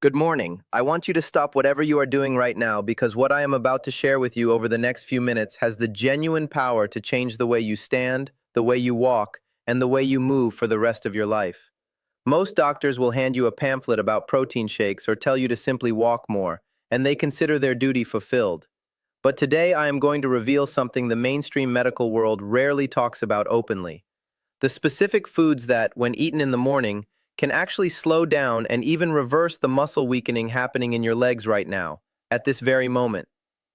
Good morning. I want you to stop whatever you are doing right now because what I am about to share with you over the next few minutes has the genuine power to change the way you stand, the way you walk, and the way you move for the rest of your life. Most doctors will hand you a pamphlet about protein shakes or tell you to simply walk more, and they consider their duty fulfilled. But today I am going to reveal something the mainstream medical world rarely talks about openly. The specific foods that, when eaten in the morning, can actually slow down and even reverse the muscle weakening happening in your legs right now, at this very moment.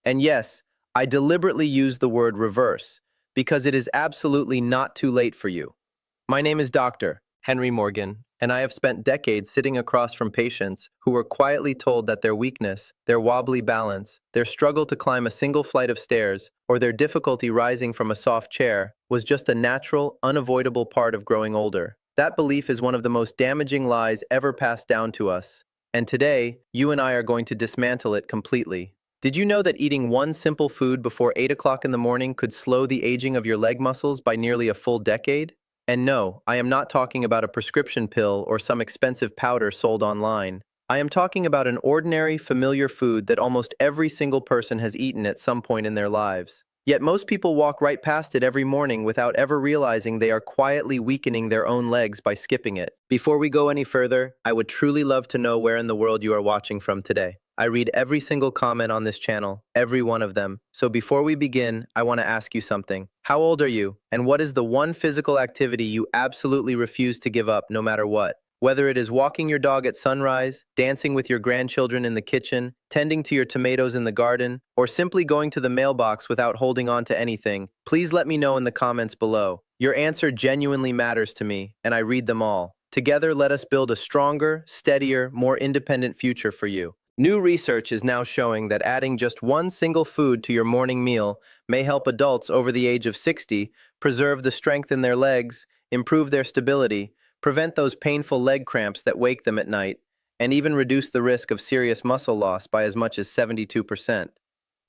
And yes, I deliberately use the word reverse, because it is absolutely not too late for you. My name is Dr. Henry Morgan, and I have spent decades sitting across from patients who were quietly told that their weakness, their wobbly balance, their struggle to climb a single flight of stairs, or their difficulty rising from a soft chair was just a natural, unavoidable part of growing older. That belief is one of the most damaging lies ever passed down to us, and today, you and I are going to dismantle it completely. Did you know that eating one simple food before 8 o'clock in the morning could slow the aging of your leg muscles by nearly a full decade? And no, I am not talking about a prescription pill or some expensive powder sold online. I am talking about an ordinary, familiar food that almost every single person has eaten at some point in their lives. Yet most people walk right past it every morning without ever realizing they are quietly weakening their own legs by skipping it. Before we go any further, I would truly love to know where in the world you are watching from today. I read every single comment on this channel, every one of them. So before we begin, I want to ask you something. How old are you? And what is the one physical activity you absolutely refuse to give up no matter what? Whether it is walking your dog at sunrise, dancing with your grandchildren in the kitchen, tending to your tomatoes in the garden, or simply going to the mailbox without holding on to anything, please let me know in the comments below. Your answer genuinely matters to me, and I read them all. Together, let us build a stronger, steadier, more independent future for you. New research is now showing that adding just one single food to your morning meal may help adults over the age of 60 preserve the strength in their legs, improve their stability, prevent those painful leg cramps that wake them at night, and even reduce the risk of serious muscle loss by as much as 72%.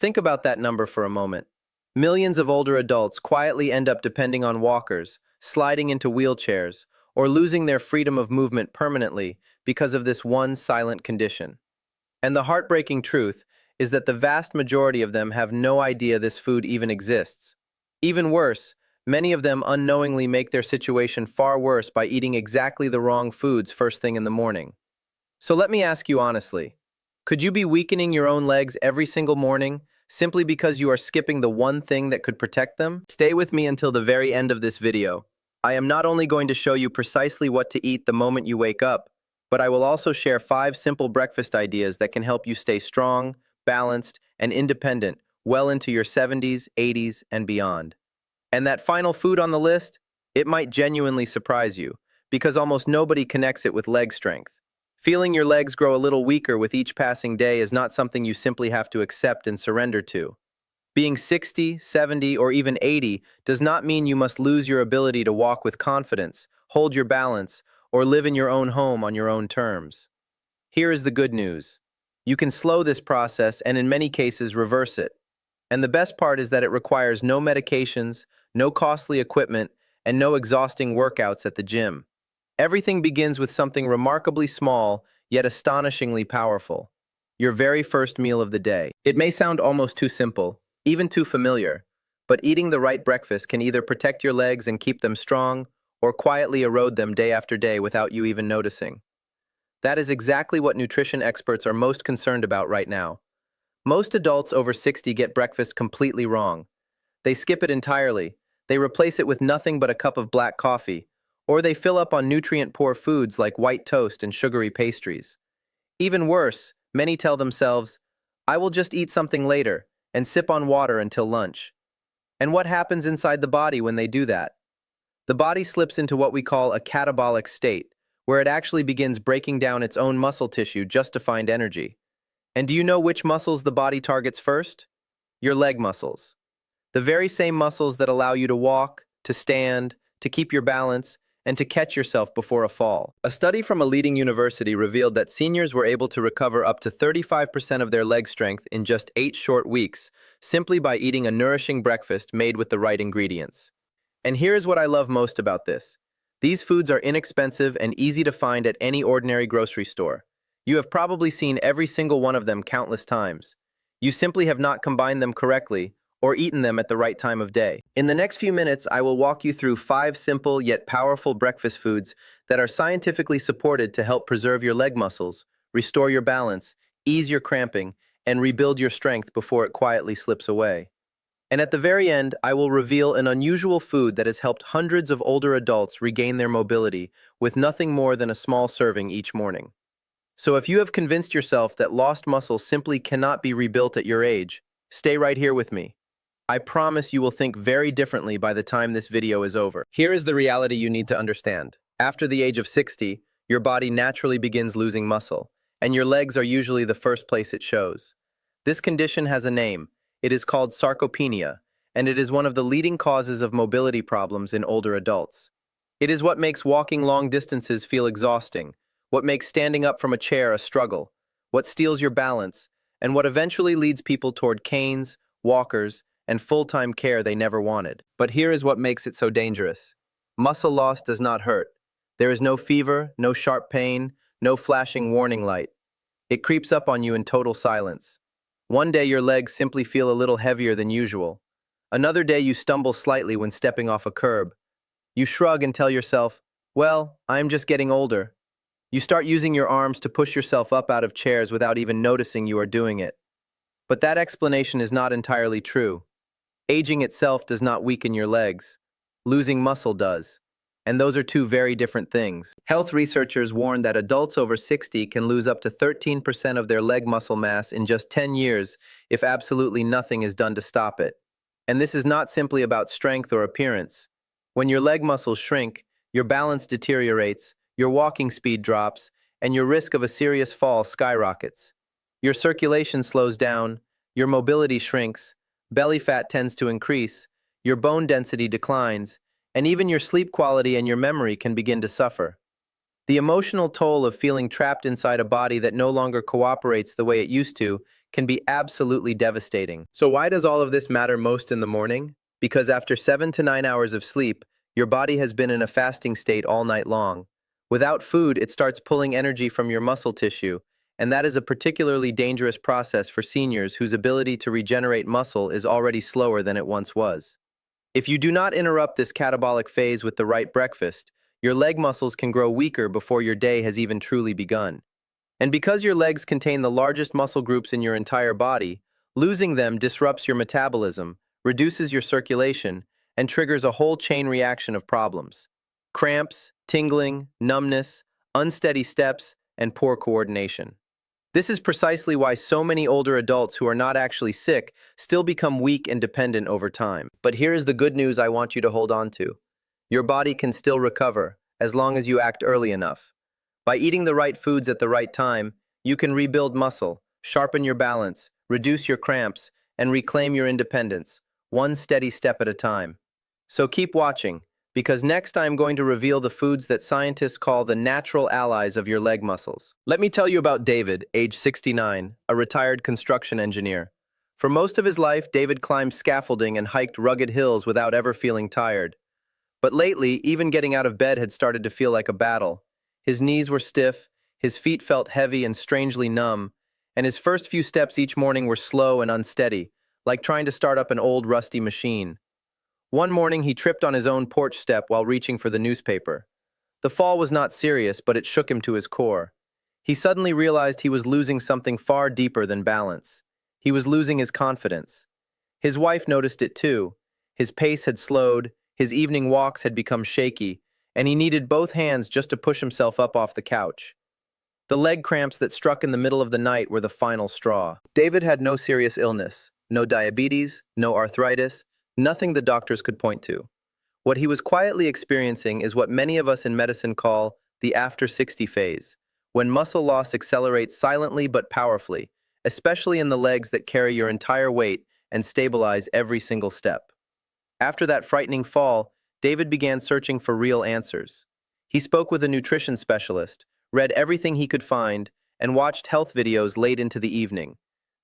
Think about that number for a moment. Millions of older adults quietly end up depending on walkers, sliding into wheelchairs, or losing their freedom of movement permanently because of this one silent condition. And the heartbreaking truth is that the vast majority of them have no idea this food even exists. Even worse, many of them unknowingly make their situation far worse by eating exactly the wrong foods first thing in the morning. So let me ask you honestly, could you be weakening your own legs every single morning simply because you are skipping the one thing that could protect them? Stay with me until the very end of this video. I am not only going to show you precisely what to eat the moment you wake up, but I will also share 5 simple breakfast ideas that can help you stay strong, balanced, and independent well into your 70s, 80s, and beyond. And that final food on the list, it might genuinely surprise you, because almost nobody connects it with leg strength. Feeling your legs grow a little weaker with each passing day is not something you simply have to accept and surrender to. Being 60, 70, or even 80 does not mean you must lose your ability to walk with confidence, hold your balance, or live in your own home on your own terms. Here is the good news. You can slow this process and in many cases reverse it. And the best part is that it requires no medications, no costly equipment, and no exhausting workouts at the gym. Everything begins with something remarkably small, yet astonishingly powerful. Your very first meal of the day. It may sound almost too simple, even too familiar, but eating the right breakfast can either protect your legs and keep them strong, or quietly erode them day after day without you even noticing. That is exactly what nutrition experts are most concerned about right now. Most adults over 60 get breakfast completely wrong. They skip it entirely, they replace it with nothing but a cup of black coffee, or they fill up on nutrient-poor foods like white toast and sugary pastries. Even worse, many tell themselves, "I will just eat something later," and sip on water until lunch. And what happens inside the body when they do that? The body slips into what we call a catabolic state, where it actually begins breaking down its own muscle tissue just to find energy. And do you know which muscles the body targets first? Your leg muscles. The very same muscles that allow you to walk, to stand, to keep your balance, and to catch yourself before a fall. A study from a leading university revealed that seniors were able to recover up to 35% of their leg strength in just 8 short weeks, simply by eating a nourishing breakfast made with the right ingredients. And here is what I love most about this. These foods are inexpensive and easy to find at any ordinary grocery store. You have probably seen every single one of them countless times. You simply have not combined them correctly or eaten them at the right time of day. In the next few minutes, I will walk you through 5 simple yet powerful breakfast foods that are scientifically supported to help preserve your leg muscles, restore your balance, ease your cramping, and rebuild your strength before it quietly slips away. And at the very end, I will reveal an unusual food that has helped hundreds of older adults regain their mobility with nothing more than a small serving each morning. So if you have convinced yourself that lost muscle simply cannot be rebuilt at your age, stay right here with me. I promise you will think very differently by the time this video is over. Here is the reality you need to understand. After the age of 60, your body naturally begins losing muscle, and your legs are usually the first place it shows. This condition has a name. It is called sarcopenia, and it is one of the leading causes of mobility problems in older adults. It is what makes walking long distances feel exhausting, what makes standing up from a chair a struggle, what steals your balance, and what eventually leads people toward canes, walkers, and full-time care they never wanted. But here is what makes it so dangerous. Muscle loss does not hurt. There is no fever, no sharp pain, no flashing warning light. It creeps up on you in total silence. One day your legs simply feel a little heavier than usual. Another day you stumble slightly when stepping off a curb. You shrug and tell yourself, well, I'm just getting older. You start using your arms to push yourself up out of chairs without even noticing you are doing it. But that explanation is not entirely true. Aging itself does not weaken your legs. Losing muscle does. And those are two very different things. Health researchers warn that adults over 60 can lose up to 13% of their leg muscle mass in just 10 years if absolutely nothing is done to stop it. And this is not simply about strength or appearance. When your leg muscles shrink, your balance deteriorates, your walking speed drops, and your risk of a serious fall skyrockets. Your circulation slows down, your mobility shrinks, belly fat tends to increase, your bone density declines, and even your sleep quality and your memory can begin to suffer. The emotional toll of feeling trapped inside a body that no longer cooperates the way it used to can be absolutely devastating. So why does all of this matter most in the morning? Because after 7 to 9 hours of sleep, your body has been in a fasting state all night long. Without food, it starts pulling energy from your muscle tissue, and that is a particularly dangerous process for seniors whose ability to regenerate muscle is already slower than it once was. If you do not interrupt this catabolic phase with the right breakfast, your leg muscles can grow weaker before your day has even truly begun. And because your legs contain the largest muscle groups in your entire body, losing them disrupts your metabolism, reduces your circulation, and triggers a whole chain reaction of problems. Cramps, tingling, numbness, unsteady steps, and poor coordination. This is precisely why so many older adults who are not actually sick still become weak and dependent over time. But here is the good news I want you to hold on to. Your body can still recover, as long as you act early enough. By eating the right foods at the right time, you can rebuild muscle, sharpen your balance, reduce your cramps, and reclaim your independence, one steady step at a time. So keep watching, because next I'm going to reveal the foods that scientists call the natural allies of your leg muscles. Let me tell you about David, age 69, a retired construction engineer. For most of his life, David climbed scaffolding and hiked rugged hills without ever feeling tired. But lately, even getting out of bed had started to feel like a battle. His knees were stiff, his feet felt heavy and strangely numb, and his first few steps each morning were slow and unsteady, like trying to start up an old rusty machine. One morning, he tripped on his own porch step while reaching for the newspaper. The fall was not serious, but it shook him to his core. He suddenly realized he was losing something far deeper than balance. He was losing his confidence. His wife noticed it too. His pace had slowed, his evening walks had become shaky, and he needed both hands just to push himself up off the couch. The leg cramps that struck in the middle of the night were the final straw. David had no serious illness, no diabetes, no arthritis, nothing the doctors could point to. What he was quietly experiencing is what many of us in medicine call the after 60 phase, when muscle loss accelerates silently but powerfully, especially in the legs that carry your entire weight and stabilize every single step. After that frightening fall, David began searching for real answers. He spoke with a nutrition specialist, read everything he could find, and watched health videos late into the evening.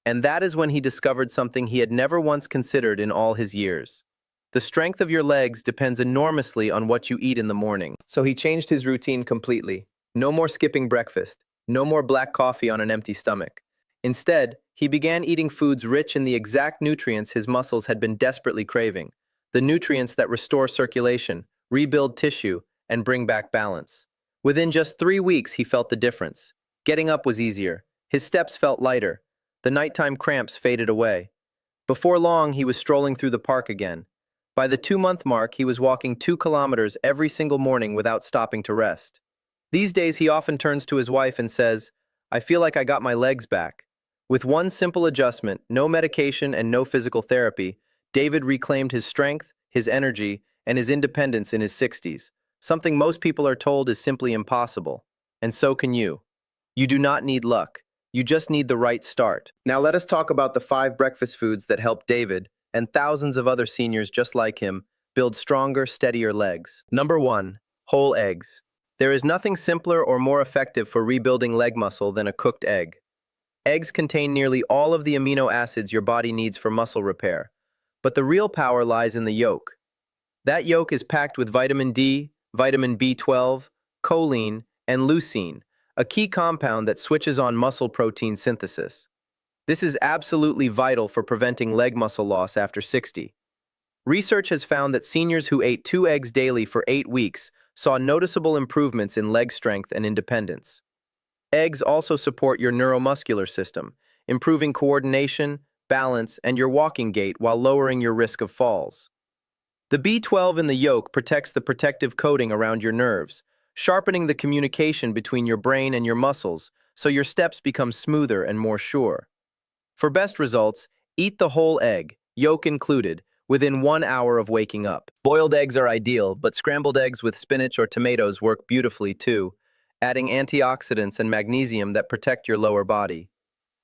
And that is when he discovered something he had never once considered in all his years. The strength of your legs depends enormously on what you eat in the morning. So he changed his routine completely. No more skipping breakfast. No more black coffee on an empty stomach. Instead, he began eating foods rich in the exact nutrients his muscles had been desperately craving, the nutrients that restore circulation, rebuild tissue, and bring back balance. Within just 3 weeks, he felt the difference. Getting up was easier. His steps felt lighter. The nighttime cramps faded away. Before long, he was strolling through the park again. By the 2-month mark, he was walking 2 kilometers every single morning without stopping to rest. These days, he often turns to his wife and says, "I feel like I got my legs back." With one simple adjustment, no medication and no physical therapy, David reclaimed his strength, his energy, and his independence in his 60s, something most people are told is simply impossible. And so can you. You do not need luck. You just need the right start. Now let us talk about the 5 breakfast foods that help David, and thousands of other seniors just like him, build stronger, steadier legs. Number 1. Whole eggs. There is nothing simpler or more effective for rebuilding leg muscle than a cooked egg. Eggs contain nearly all of the amino acids your body needs for muscle repair. But the real power lies in the yolk. That yolk is packed with vitamin D, vitamin B12, choline, and leucine, a key compound that switches on muscle protein synthesis. This is absolutely vital for preventing leg muscle loss after 60. Research has found that seniors who ate 2 eggs daily for 8 weeks saw noticeable improvements in leg strength and independence. Eggs also support your neuromuscular system, improving coordination, balance, and your walking gait while lowering your risk of falls. The B12 in the yolk protects the protective coating around your nerves, sharpening the communication between your brain and your muscles so your steps become smoother and more sure. For best results, eat the whole egg, yolk included, within 1 hour of waking up. Boiled eggs are ideal, but scrambled eggs with spinach or tomatoes work beautifully too, adding antioxidants and magnesium that protect your lower body.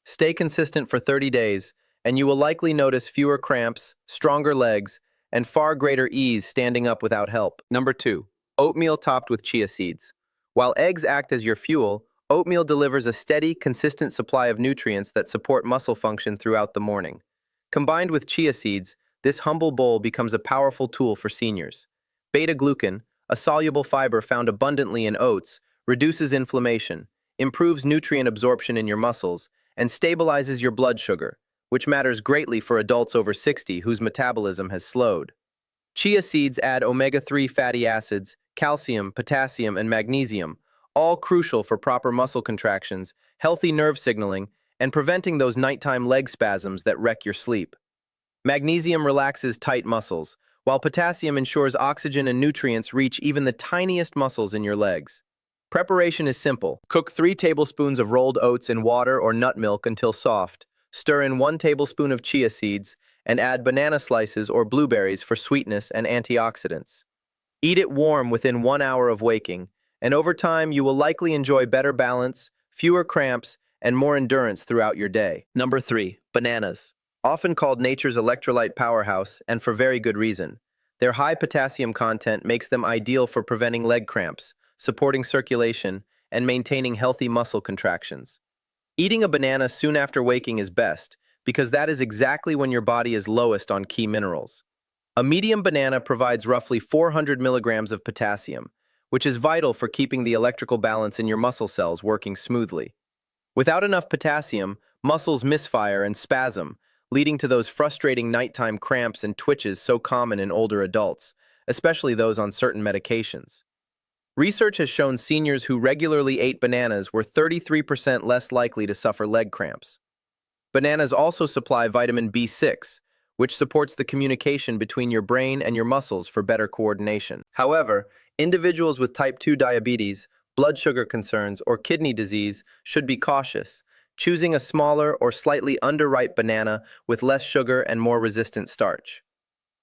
Stay consistent for 30 days, and you will likely notice fewer cramps, stronger legs, and far greater ease standing up without help. Number 2. Oatmeal topped with chia seeds. While eggs act as your fuel, oatmeal delivers a steady, consistent supply of nutrients that support muscle function throughout the morning. Combined with chia seeds, this humble bowl becomes a powerful tool for seniors. Beta-glucan, a soluble fiber found abundantly in oats, reduces inflammation, improves nutrient absorption in your muscles, and stabilizes your blood sugar, which matters greatly for adults over 60 whose metabolism has slowed. Chia seeds add omega-3 fatty acids, calcium, potassium, and magnesium, all crucial for proper muscle contractions, healthy nerve signaling, and preventing those nighttime leg spasms that wreck your sleep. Magnesium relaxes tight muscles, while potassium ensures oxygen and nutrients reach even the tiniest muscles in your legs. Preparation is simple. Cook 3 tablespoons of rolled oats in water or nut milk until soft. Stir in 1 tablespoon of chia seeds and add banana slices or blueberries for sweetness and antioxidants. Eat it warm within 1 hour of waking, and over time you will likely enjoy better balance, fewer cramps, and more endurance throughout your day. Number 3. Bananas. Often called nature's electrolyte powerhouse, and for very good reason. Their high potassium content makes them ideal for preventing leg cramps, supporting circulation, and maintaining healthy muscle contractions. Eating a banana soon after waking is best, because that is exactly when your body is lowest on key minerals. A medium banana provides roughly 400 milligrams of potassium, which is vital for keeping the electrical balance in your muscle cells working smoothly. Without enough potassium, muscles misfire and spasm, leading to those frustrating nighttime cramps and twitches so common in older adults, especially those on certain medications. Research has shown seniors who regularly ate bananas were 33% less likely to suffer leg cramps. Bananas also supply vitamin B6, which supports the communication between your brain and your muscles for better coordination. However, individuals with type 2 diabetes, blood sugar concerns, or kidney disease should be cautious, choosing a smaller or slightly underripe banana with less sugar and more resistant starch.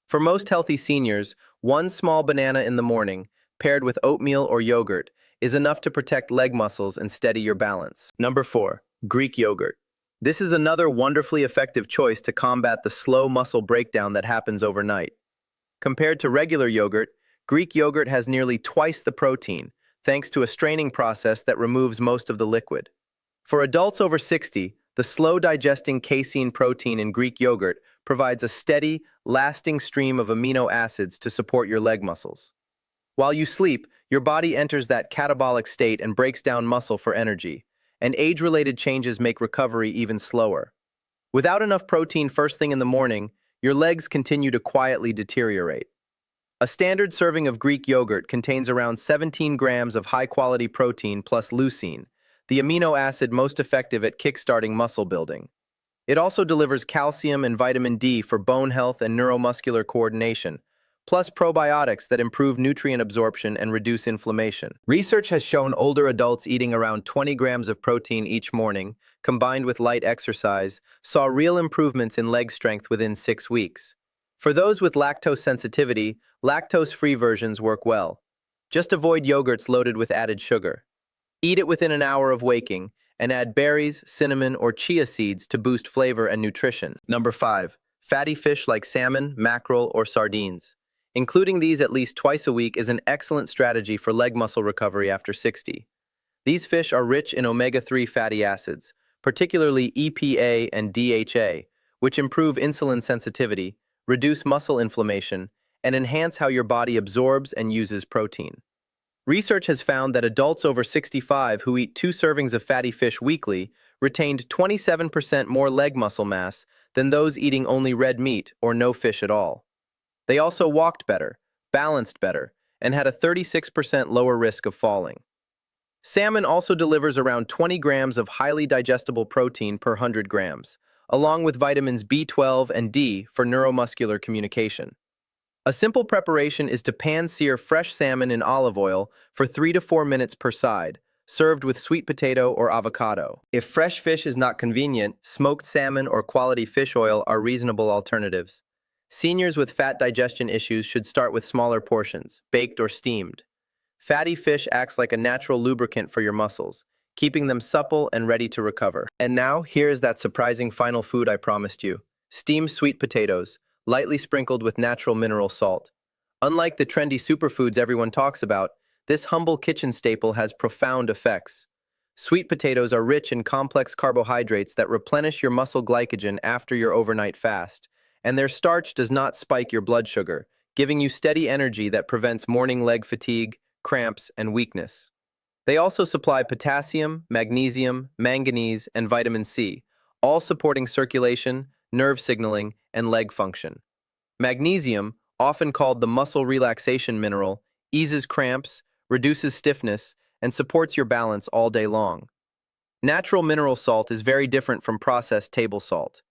For most healthy seniors, 1 small banana in the morning, paired with oatmeal or yogurt, is enough to protect leg muscles and steady your balance. Number 4. Greek yogurt. This is another wonderfully effective choice to combat the slow muscle breakdown that happens overnight. Compared to regular yogurt, Greek yogurt has nearly twice the protein, thanks to a straining process that removes most of the liquid. For adults over 60, the slow-digesting casein protein in Greek yogurt provides a steady, lasting stream of amino acids to support your leg muscles. While you sleep, your body enters that catabolic state and breaks down muscle for energy, and age-related changes make recovery even slower. Without enough protein first thing in the morning, your legs continue to quietly deteriorate. A standard serving of Greek yogurt contains around 17 grams of high-quality protein plus leucine, the amino acid most effective at kickstarting muscle building. It also delivers calcium and vitamin D for bone health and neuromuscular coordination, plus probiotics that improve nutrient absorption and reduce inflammation. Research has shown older adults eating around 20 grams of protein each morning, combined with light exercise, saw real improvements in leg strength within 6 weeks. For those with lactose sensitivity, lactose-free versions work well. Just avoid yogurts loaded with added sugar. Eat it within an hour of waking, and add berries, cinnamon, or chia seeds to boost flavor and nutrition. Number 5. Fatty fish like salmon, mackerel, or sardines. Including these at least twice a week is an excellent strategy for leg muscle recovery after 60. These fish are rich in omega-3 fatty acids, particularly EPA and DHA, which improve insulin sensitivity, reduce muscle inflammation, and enhance how your body absorbs and uses protein. Research has found that adults over 65 who eat 2 servings of fatty fish weekly retained 27% more leg muscle mass than those eating only red meat or no fish at all. They also walked better, balanced better, and had a 36% lower risk of falling. Salmon also delivers around 20 grams of highly digestible protein per 100 grams, along with vitamins B12 and D for neuromuscular communication. A simple preparation is to pan-sear fresh salmon in olive oil for 3 to 4 minutes per side, served with sweet potato or avocado. If fresh fish is not convenient, smoked salmon or quality fish oil are reasonable alternatives. Seniors with fat digestion issues should start with smaller portions, baked or steamed. Fatty fish acts like a natural lubricant for your muscles, keeping them supple and ready to recover. And now, here is that surprising final food I promised you. Steamed sweet potatoes, lightly sprinkled with natural mineral salt. Unlike the trendy superfoods everyone talks about, this humble kitchen staple has profound effects. Sweet potatoes are rich in complex carbohydrates that replenish your muscle glycogen after your overnight fast, and their starch does not spike your blood sugar, giving you steady energy that prevents morning leg fatigue, cramps, and weakness. They also supply potassium, magnesium, manganese, and vitamin C, all supporting circulation, nerve signaling, and leg function. Magnesium, often called the muscle relaxation mineral, eases cramps, reduces stiffness, and supports your balance all day long. Natural mineral salt is very different from processed table salt.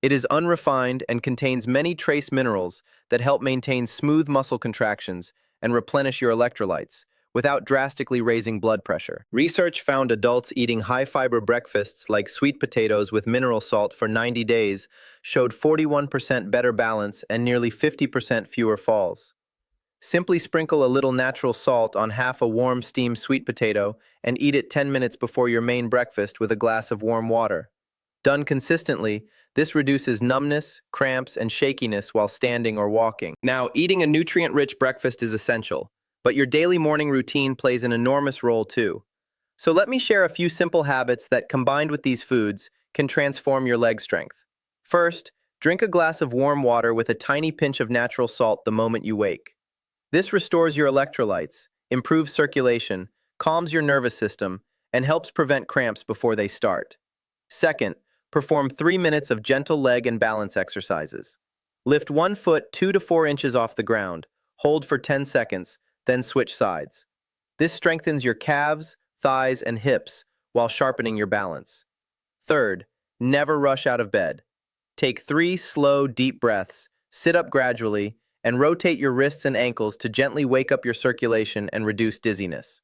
It is unrefined and contains many trace minerals that help maintain smooth muscle contractions and replenish your electrolytes, without drastically raising blood pressure. Research found adults eating high-fiber breakfasts like sweet potatoes with mineral salt for 90 days showed 41% better balance and nearly 50% fewer falls. Simply sprinkle a little natural salt on half a warm steamed sweet potato and eat it 10 minutes before your main breakfast with a glass of warm water. Done consistently, this reduces numbness, cramps, and shakiness while standing or walking. Now, eating a nutrient-rich breakfast is essential, but your daily morning routine plays an enormous role too. So let me share a few simple habits that, combined with these foods, can transform your leg strength. First, drink a glass of warm water with a tiny pinch of natural salt the moment you wake. This restores your electrolytes, improves circulation, calms your nervous system, and helps prevent cramps before they start. Second, perform 3 minutes of gentle leg and balance exercises. Lift one foot 2 to 4 inches off the ground, hold for 10 seconds, then switch sides. This strengthens your calves, thighs, and hips while sharpening your balance. Third, never rush out of bed. Take 3 slow, deep breaths, sit up gradually, and rotate your wrists and ankles to gently wake up your circulation and reduce dizziness.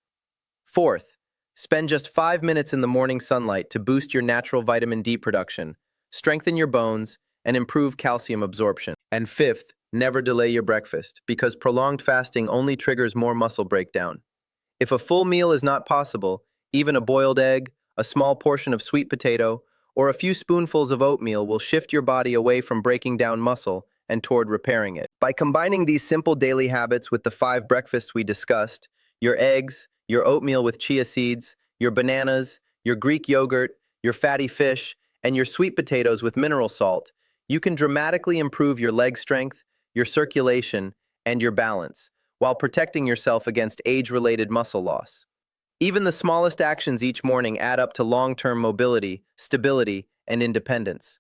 Fourth, spend just 5 minutes in the morning sunlight to boost your natural vitamin D production, strengthen your bones, and improve calcium absorption. And fifth, never delay your breakfast, because prolonged fasting only triggers more muscle breakdown. If a full meal is not possible, even a boiled egg, a small portion of sweet potato, or a few spoonfuls of oatmeal will shift your body away from breaking down muscle and toward repairing it. By combining these simple daily habits with the 5 breakfasts we discussed, your eggs, your oatmeal with chia seeds, your bananas, your Greek yogurt, your fatty fish, and your sweet potatoes with mineral salt, you can dramatically improve your leg strength, your circulation, and your balance, while protecting yourself against age-related muscle loss. Even the smallest actions each morning add up to long-term mobility, stability, and independence.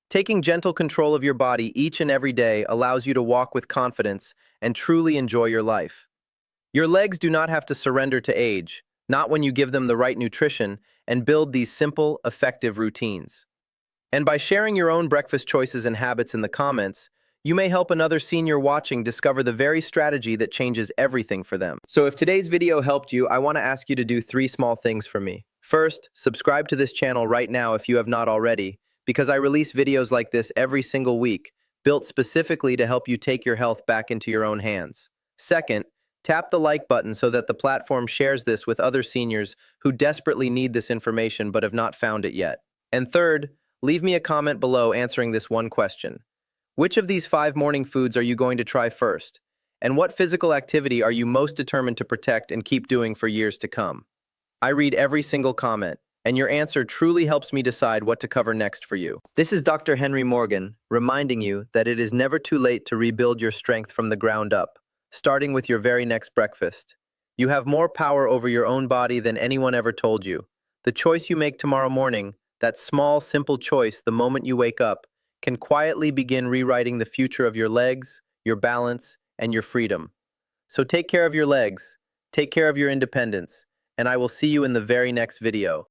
Taking gentle control of your body each and every day allows you to walk with confidence and truly enjoy your life. Your legs do not have to surrender to age, not when you give them the right nutrition and build these simple, effective routines. And by sharing your own breakfast choices and habits in the comments, you may help another senior watching discover the very strategy that changes everything for them. So if today's video helped you, I want to ask you to do 3 small things for me. First, subscribe to this channel right now if you have not already, because I release videos like this every single week, built specifically to help you take your health back into your own hands. Second, tap the like button so that the platform shares this with other seniors who desperately need this information but have not found it yet. And third, leave me a comment below answering this one question. Which of these 5 morning foods are you going to try first? And what physical activity are you most determined to protect and keep doing for years to come? I read every single comment, and your answer truly helps me decide what to cover next for you. This is Dr. Henry Morgan, reminding you that it is never too late to rebuild your strength from the ground up, starting with your very next breakfast. You have more power over your own body than anyone ever told you. The choice you make tomorrow morning, that small, simple choice the moment you wake up, can quietly begin rewriting the future of your legs, your balance, and your freedom. So take care of your legs, take care of your independence, and I will see you in the very next video.